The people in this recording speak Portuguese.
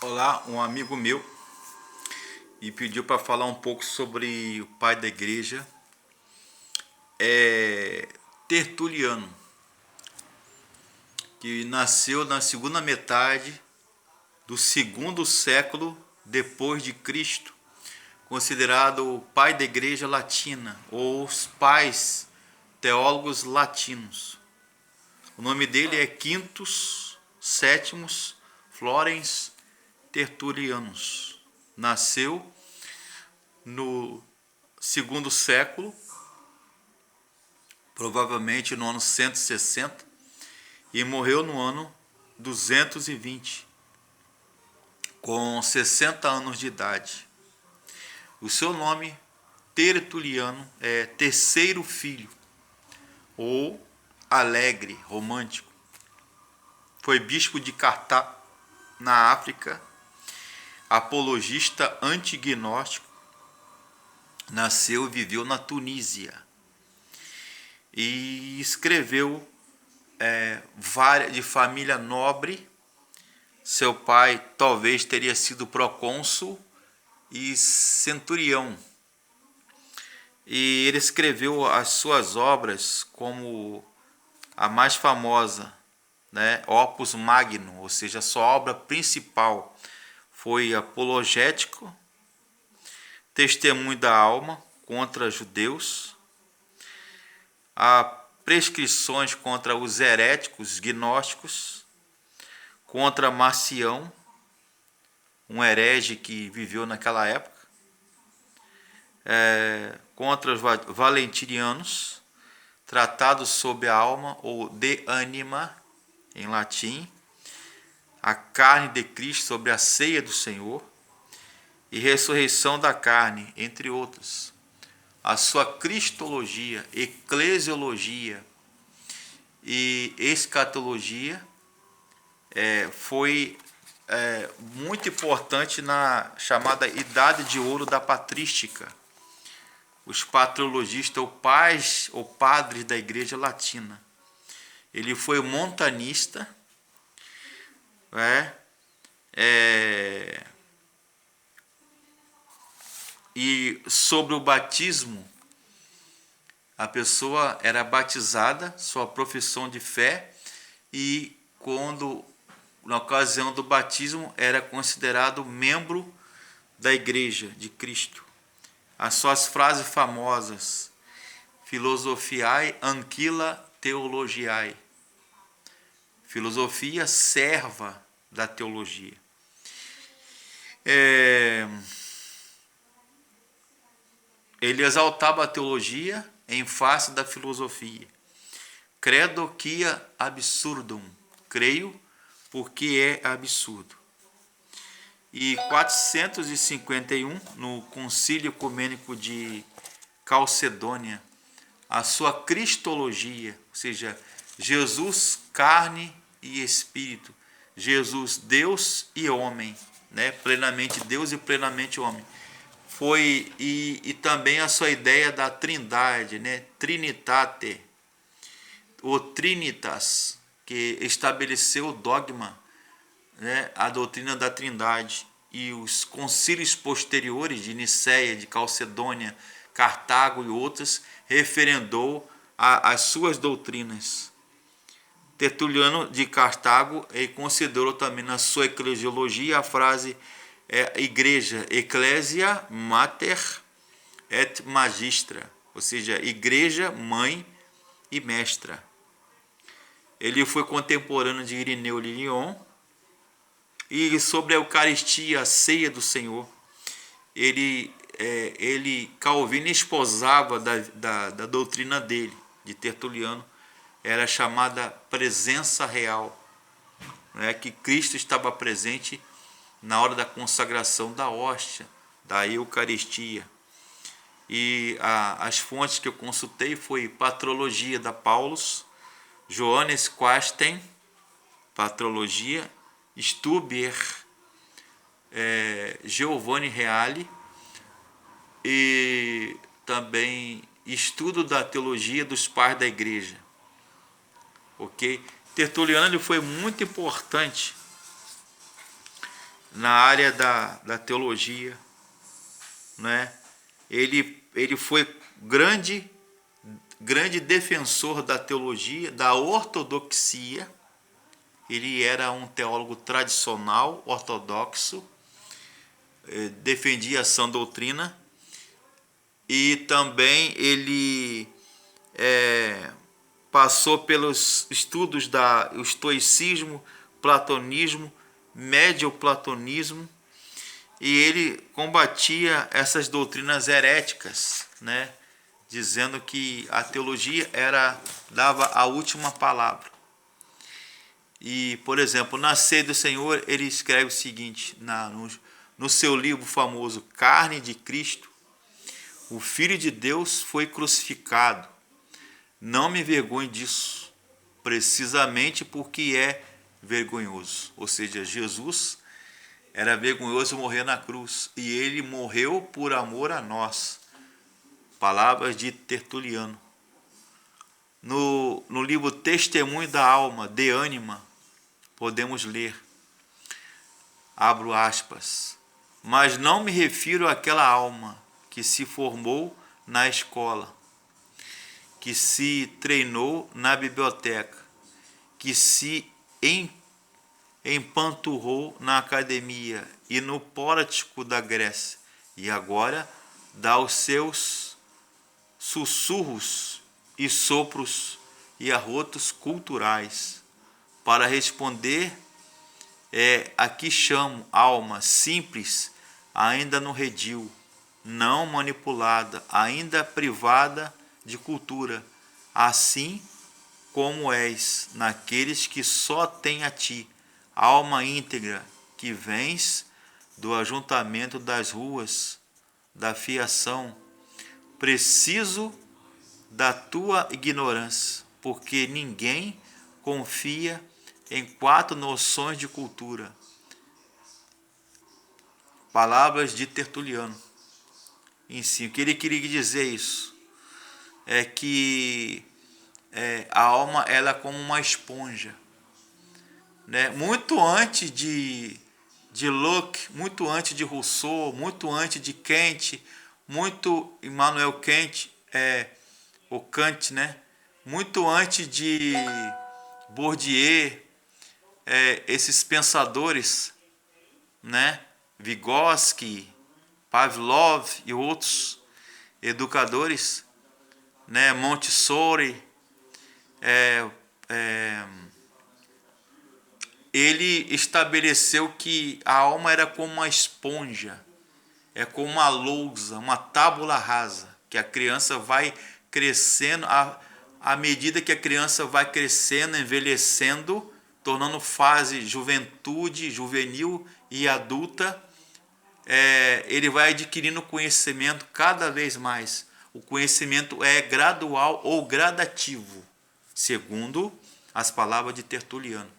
Olá, um amigo meu me pediu para falar um pouco sobre o pai da igreja, Tertuliano, que nasceu na segunda metade do segundo século depois de Cristo, considerado o pai da igreja latina, ou os pais teólogos latinos. O nome dele é Quintus Sétimos Florens Tertulianus. Nasceu no segundo século, provavelmente no ano 160, e morreu no ano 220, com 60 anos de idade. O seu nome, Tertuliano, é terceiro filho, ou alegre, romântico. Foi bispo de Cartago, na África, apologista antignóstico, nasceu e viveu na Tunísia. E escreveu de família nobre. Seu pai talvez teria sido procônsul e centurião. E ele escreveu as suas obras, como a mais famosa, Opus Magnum, ou seja, a sua obra principal foi Apologético, Testemunho da Alma contra judeus, a prescrições contra os heréticos gnósticos, contra Marcião, um herege que viveu naquela época, contra os valentinianos, tratados sobre a alma, ou de anima, em latim, a carne de Cristo, sobre a ceia do Senhor, e ressurreição da carne, entre outros. A sua cristologia, eclesiologia e escatologia foi muito importante na chamada Idade de Ouro da Patrística. Os patrologistas, ou padres da Igreja Latina. Ele foi montanista, e sobre o batismo, a pessoa era batizada, sua profissão de fé, e na ocasião do batismo, era considerado membro da Igreja de Cristo. As suas frases famosas: Philosophiae anquila theologiae. Filosofia serva da teologia. Ele exaltava a teologia em face da filosofia. Credo quia absurdum. Creio porque é absurdo. E 451, no Concílio Ecumênico de Calcedônia, a sua cristologia, ou seja, Jesus, carne e espírito, Jesus, Deus e homem, plenamente Deus e plenamente homem. E também a sua ideia da trindade, Trinitate, ou Trinitas, que estabeleceu o dogma, a doutrina da trindade. E os concílios posteriores de Niceia, de Calcedônia, Cartago e outras, referendou as suas doutrinas. Tertuliano de Cartago considerou também na sua eclesiologia a frase igreja, ecclesia mater et magistra, ou seja, igreja, mãe e mestra. Ele foi contemporâneo de Irineu de Lyon. E sobre a Eucaristia, a ceia do Senhor, Calvino esposava da doutrina dele, de Tertuliano, era chamada presença real, que Cristo estava presente na hora da consagração da hóstia, da Eucaristia. E as fontes que eu consultei foi Patrologia da Paulus, Johannes Quasten, Patrologia, Stuber, Giovanni Reale, e também Estudo da Teologia dos Pais da Igreja. Ok? Tertuliano foi muito importante na área da teologia, né? Ele foi grande defensor da teologia, da ortodoxia. Ele era um teólogo tradicional, ortodoxo, defendia a sã doutrina, e também ele passou pelos estudos do estoicismo, platonismo, medioplatonismo, e ele combatia essas doutrinas heréticas, né? Dizendo que a teologia dava a última palavra. E, por exemplo, na Ceia do Senhor, ele escreve o seguinte, no seu livro famoso, Carne de Cristo: o Filho de Deus foi crucificado. Não me envergonhe disso, precisamente porque é vergonhoso. Ou seja, Jesus era vergonhoso morrer na cruz, e ele morreu por amor a nós. Palavras de Tertuliano. No livro Testemunho da Alma, De Anima, podemos ler, abro aspas, mas não me refiro àquela alma que se formou na escola, que se treinou na biblioteca, que se empanturrou na academia e no pórtico da Grécia, e agora dá os seus sussurros e sopros e arrotos culturais para responder a que chamo alma simples, ainda no redil, não manipulada, ainda privada de cultura, assim como és naqueles que só têm a ti, alma íntegra, que vens do ajuntamento das ruas, da fiação. Preciso da tua ignorância, porque ninguém confia em 4 noções de cultura. Palavras de Tertuliano. Ensino. O que ele queria dizer isso é que a alma ela é como uma esponja, né? Muito antes de Locke, muito antes de Rousseau, muito antes de Kant, muito Immanuel Kant, o Kant, né? Muito antes de Bourdieu, esses pensadores, né? Vygotsky, Pavlov e outros educadores, né? Montessori, ele estabeleceu que a alma era como uma esponja, é como uma lousa, uma tábula rasa, que a criança vai crescendo, à medida que a criança vai crescendo, envelhecendo, tornando fase juventude, juvenil e adulta, ele vai adquirindo conhecimento cada vez mais. O conhecimento é gradual ou gradativo, segundo as palavras de Tertuliano.